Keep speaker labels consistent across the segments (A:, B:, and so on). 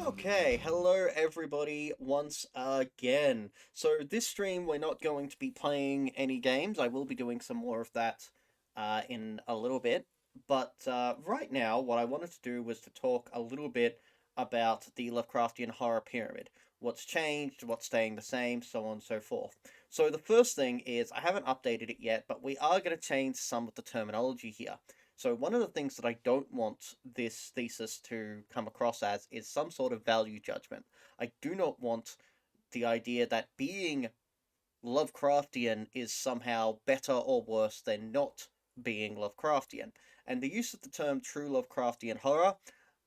A: Okay, hello everybody once again. So this stream we're not going to be playing any games. I will be doing some more of that in a little bit. But right now what I wanted to do was to talk a little bit about the Lovecraftian horror pyramid. What's changed, what's staying the same, so on and so forth. So the first thing is I haven't updated it yet, but we are going to change some of the terminology here. So one of the things that I don't want this thesis to come across as is some sort of value judgment. I do not want the idea that being Lovecraftian is somehow better or worse than not being Lovecraftian. And the use of the term true Lovecraftian horror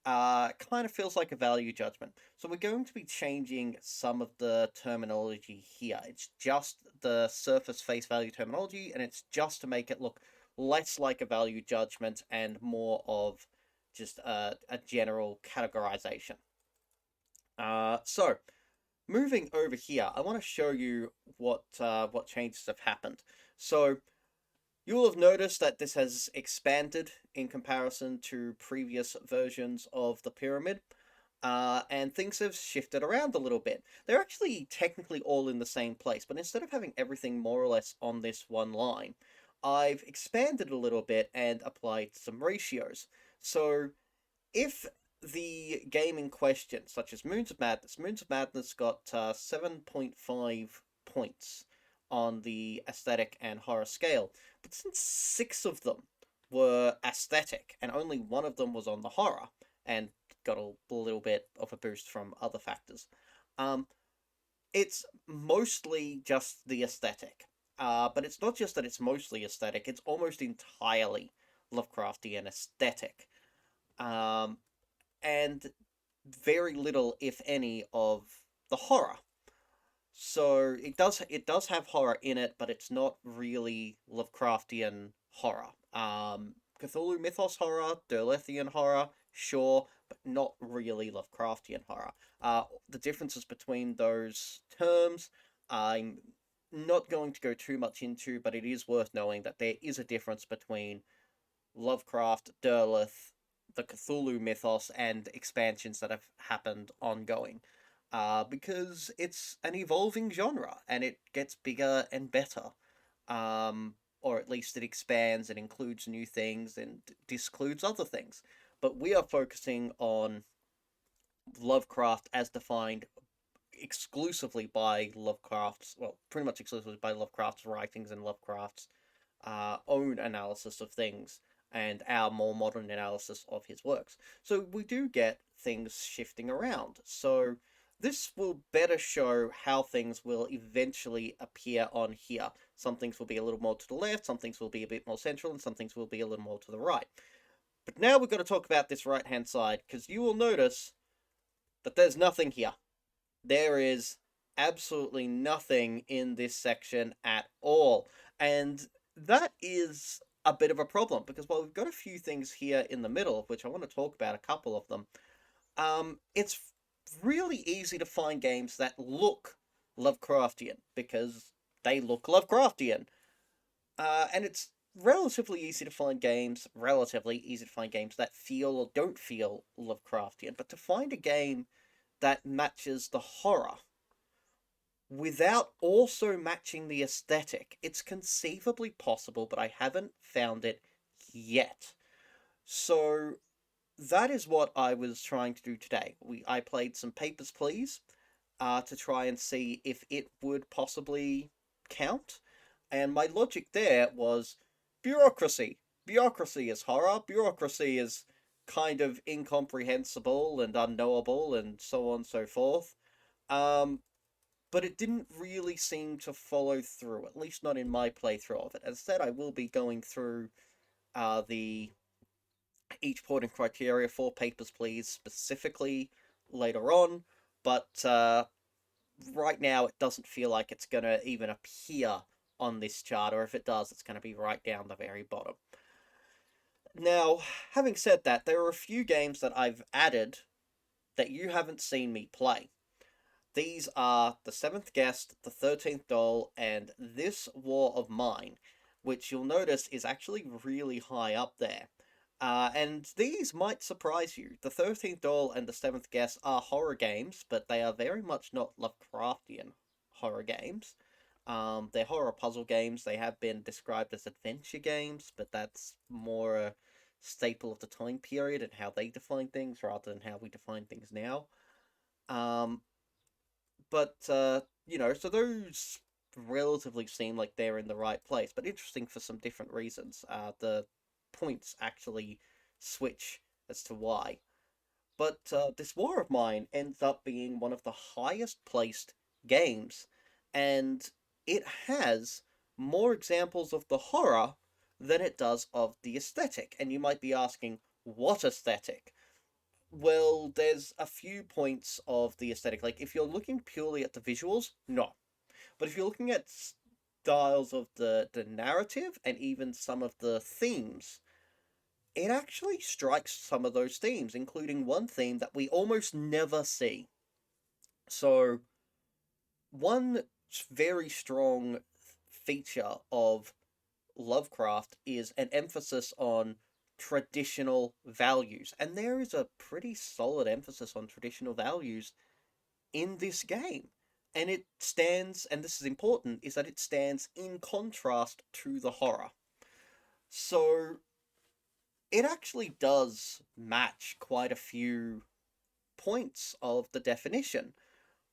A: kind of feels like a value judgment. So we're going to be changing some of the terminology here. It's just the surface face value terminology, and it's just to make it look less like a value judgment and more of just a general categorization. So moving over here, I want to show you what changes have happened. So you will have noticed that this has expanded in comparison to previous versions of the pyramid, and things have shifted around a little bit. They're actually technically all in the same place, but instead of having everything more or less on this one line, I've expanded a little bit and applied some ratios. So if the game in question, such as Moons of Madness got 7.5 points on the aesthetic and horror scale, but since 6 of them were aesthetic and only one of them was on the horror and got a little bit of a boost from other factors, um, it's mostly just the aesthetic. But it's not just that it's mostly aesthetic, it's almost entirely Lovecraftian aesthetic. Um, and very little, if any, of the horror. So it does have horror in it, but it's not really Lovecraftian horror. Cthulhu Mythos horror, Derlethian horror, sure, but not really Lovecraftian horror. The differences between those terms, I'm not going to go too much into, but it is worth knowing that there is a difference between Lovecraft, Derleth, the Cthulhu mythos, and expansions that have happened ongoing. Because it's an evolving genre and it gets bigger and better. Or at least it expands and includes new things and discludes other things. But we are focusing on Lovecraft as defined exclusively by Lovecraft's, well, pretty much exclusively by Lovecraft's writings and Lovecraft's own analysis of things and our more modern analysis of his works. So we do get things shifting around. So this will better show how things will eventually appear on here. Some things will be a little more to the left, some things will be a bit more central, and some things will be a little more to the right. But now we've got to talk about this right-hand side, because you will notice that there's nothing here. There is absolutely nothing in this section at all. And that is a bit of a problem, because while we've got a few things here in the middle, of which I want to talk about a couple of them, it's really easy to find games that look Lovecraftian, because they look Lovecraftian. And it's relatively easy to find games that feel or don't feel Lovecraftian, but to find a game that matches the horror without also matching the aesthetic, it's conceivably possible, but I haven't found it yet. So that is what I was trying to do today. I played some Papers, Please, to try and see if it would possibly count. And my logic there was bureaucracy. Bureaucracy is horror. Bureaucracy is kind of incomprehensible and unknowable and so on and so forth. Um, but it didn't really seem to follow through, at least not in my playthrough of it. As I said, I will be going through the each point and criteria for Papers, Please specifically later on, but right now it doesn't feel like it's going to even appear on this chart, or if it does, it's going to be right down the very bottom. Now, having said that, there are a few games that I've added that you haven't seen me play. These are The Seventh Guest, The 13th Doll, and This War of Mine, which you'll notice is actually really high up there. And these might surprise you. The 13th Doll and the Seventh Guest are horror games, but they are very much not Lovecraftian horror games. They're horror puzzle games. They have been described as adventure games, but that's more a staple of the time period and how they define things rather than how we define things now. Um, but so those relatively seem like they're in the right place, but interesting for some different reasons. The points actually switch as to why. But this War of Mine ends up being one of the highest placed games, and it has more examples of the horror than it does of the aesthetic. And you might be asking, what aesthetic? Well, there's a few points of the aesthetic. Like, if you're looking purely at the visuals, no. But if you're looking at styles of the narrative and even some of the themes, it actually strikes some of those themes, including one theme that we almost never see. So, one very strong feature of Lovecraft is an emphasis on traditional values. And there is a pretty solid emphasis on traditional values in this game. And it stands, and this is important, is that it stands in contrast to the horror. So it actually does match quite a few points of the definition,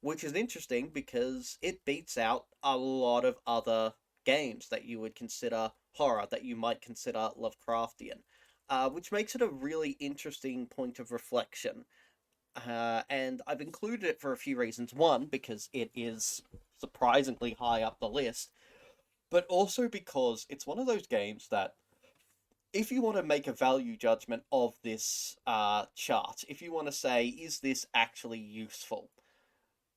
A: which is interesting because it beats out a lot of other games that you would consider horror, that you might consider Lovecraftian, which makes it a really interesting point of reflection. And I've included it for a few reasons. One, because it is surprisingly high up the list, but also because it's one of those games that, if you want to make a value judgment of this chart, if you want to say, is this actually useful?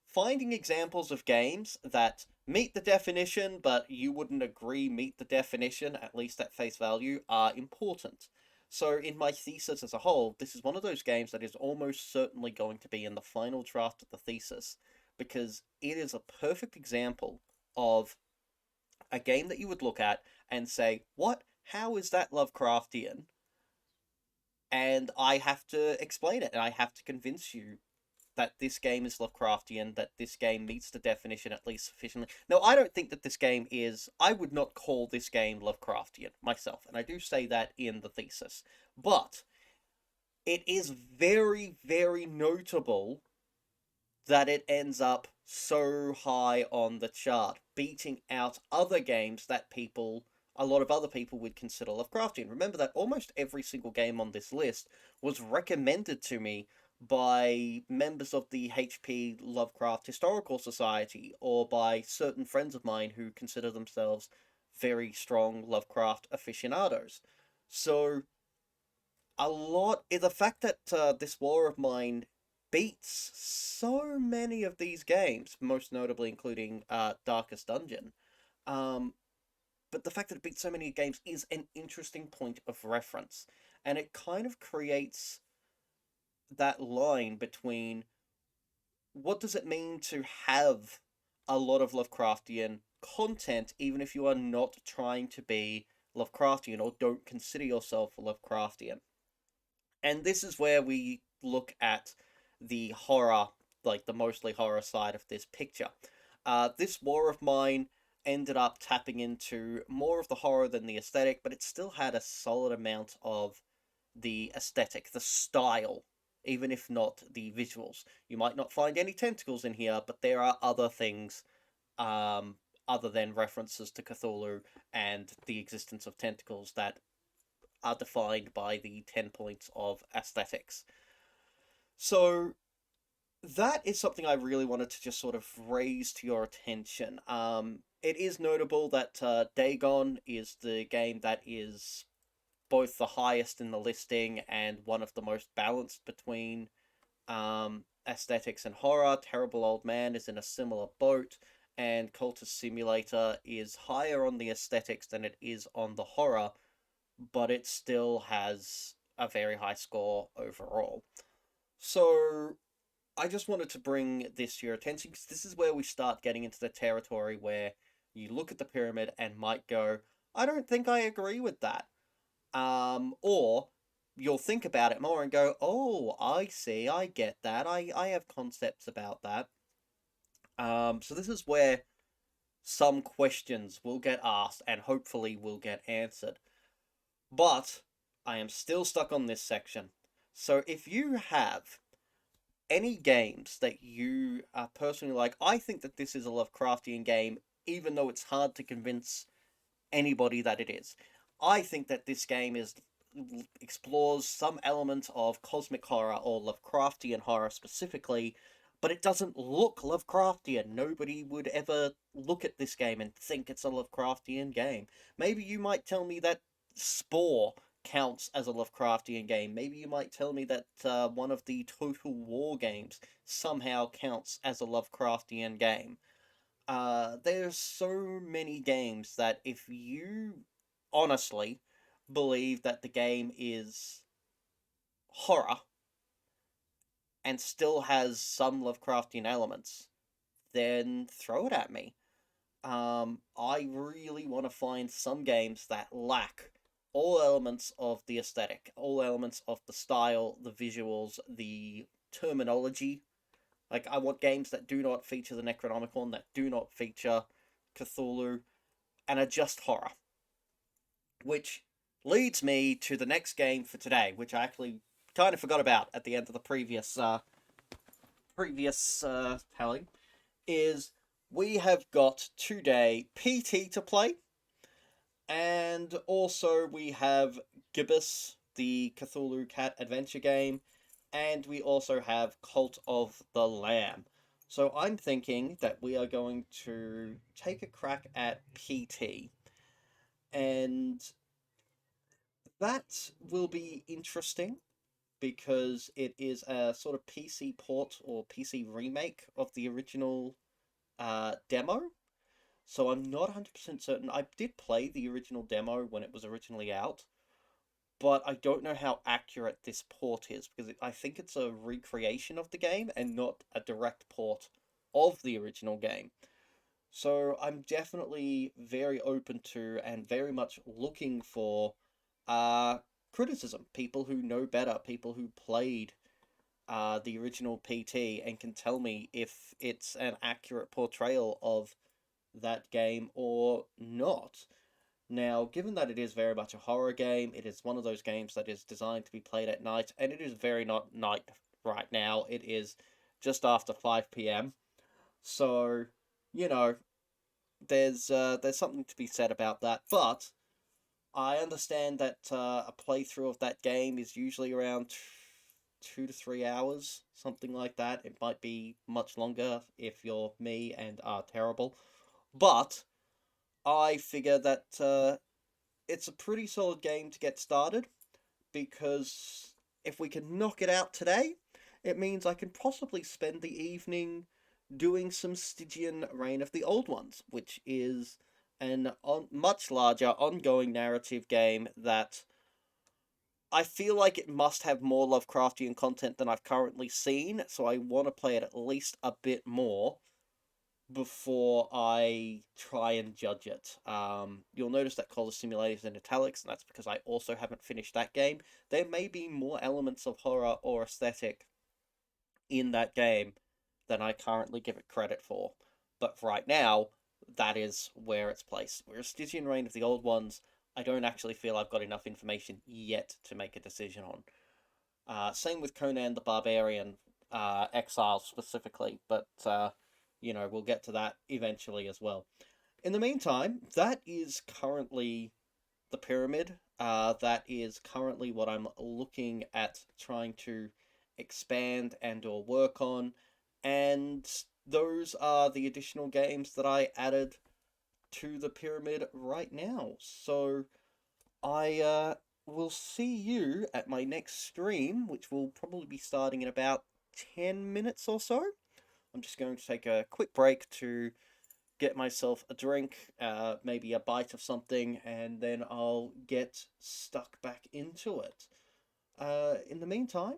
A: Finding examples of games that meet the definition, but you wouldn't agree meet the definition, at least at face value, are important. So, in my thesis as a whole, this is one of those games that is almost certainly going to be in the final draft of the thesis, because it is a perfect example of a game that you would look at and say, what? How is that Lovecraftian? And I have to explain it, and I have to convince you that this game is Lovecraftian, that this game meets the definition at least sufficiently. Now, I don't think that this game is. I would not call this game Lovecraftian myself, and I do say that in the thesis. But it is very, very notable that it ends up so high on the chart, beating out other games that a lot of other people would consider Lovecraftian. Remember that almost every single game on this list was recommended to me by members of the HP Lovecraft Historical Society or by certain friends of mine who consider themselves very strong Lovecraft aficionados. So, the fact that this War of Mine beats so many of these games, most notably including Darkest Dungeon, um, but the fact that it beats so many games is an interesting point of reference, and it kind of creates that line between what does it mean to have a lot of Lovecraftian content, even if you are not trying to be Lovecraftian or don't consider yourself Lovecraftian. And this is where we look at the horror, like the mostly horror side of this picture. This War of Mine ended up tapping into more of the horror than the aesthetic, but it still had a solid amount of the aesthetic, the style, even if not the visuals. You might not find any tentacles in here, but there are other things other than references to Cthulhu and the existence of tentacles that are defined by the 10 points of aesthetics. So that is something I really wanted to just sort of raise to your attention. It is notable that Dagon is the game that is both the highest in the listing and one of the most balanced between aesthetics and horror. Terrible Old Man is in a similar boat, and Cultist Simulator is higher on the aesthetics than it is on the horror, but it still has a very high score overall. So I just wanted to bring this to your attention because this is where we start getting into the territory where you look at the pyramid and might go, I don't think I agree with that. Or you'll think about it more and go, oh, I see, I get that, I have concepts about that. So this is where some questions will get asked and hopefully will get answered. But I am still stuck on this section. So if you have any games that you are personally like, I think that this is a Lovecraftian game, even though it's hard to convince anybody that it is. I think that this game explores some element of cosmic horror or Lovecraftian horror specifically, but it doesn't look Lovecraftian. Nobody would ever look at this game and think it's a Lovecraftian game. Maybe you might tell me that Spore counts as a Lovecraftian game. Maybe you might tell me that one of the Total War games somehow counts as a Lovecraftian game. There's so many games that if you honestly believe that the game is horror and still has some Lovecraftian elements, then throw it at me. I really want to find some games that lack all elements of the aesthetic, all elements of the style, the visuals, the terminology. Like, I want games that do not feature the Necronomicon, that do not feature Cthulhu, and are just horror. Which leads me to the next game for today, which I actually kind of forgot about at the end of the previous telling, is we have got today PT to play, and also we have Gibbous, the Cthulhu Cat adventure game, and we also have Cult of the Lamb. So I'm thinking that we are going to take a crack at PT, and that will be interesting because it is a sort of PC port or PC remake of the original demo. So I'm not 100% certain. I did play the original demo when it was originally out, but I don't know how accurate this port is because I think it's a recreation of the game and not a direct port of the original game. So I'm definitely very open to and very much looking for criticism. People who know better, people who played the original PT and can tell me if it's an accurate portrayal of that game or not. Now, given that it is very much a horror game, it is one of those games that is designed to be played at night, and it is very not night right now. It is just after 5 p.m. So, you know, there's something to be said about that. But I understand that a playthrough of that game is usually around 2 to 3 hours, something like that. It might be much longer if you're me and are terrible. But I figure that it's a pretty solid game to get started because if we can knock it out today, it means I can possibly spend the evening doing some Stygian Reign of the Old Ones, which is an much larger ongoing narrative game that I feel like it must have more Lovecraftian content than I've currently seen, so I want to play it at least a bit more before I try and judge it. You'll notice that Color Simulator is in italics, and that's because I also haven't finished that game. There may be more elements of horror or aesthetic in that game than I currently give it credit for. But right now, that is where it's placed. Whereas Stygian Reign of the Old Ones, I don't actually feel I've got enough information yet to make a decision on. Same with Conan the Barbarian, Exile specifically, but we'll get to that eventually as well. In the meantime, that is currently the pyramid. That is currently what I'm looking at trying to expand and or work on, and those are the additional games that I added to the pyramid right now. So I will see you at my next stream, which will probably be starting in about 10 minutes or so. I'm just going to take a quick break to get myself a drink, maybe a bite of something, and then I'll get stuck back into it. In the meantime,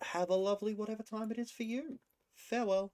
A: have a lovely whatever time it is for you. Farewell.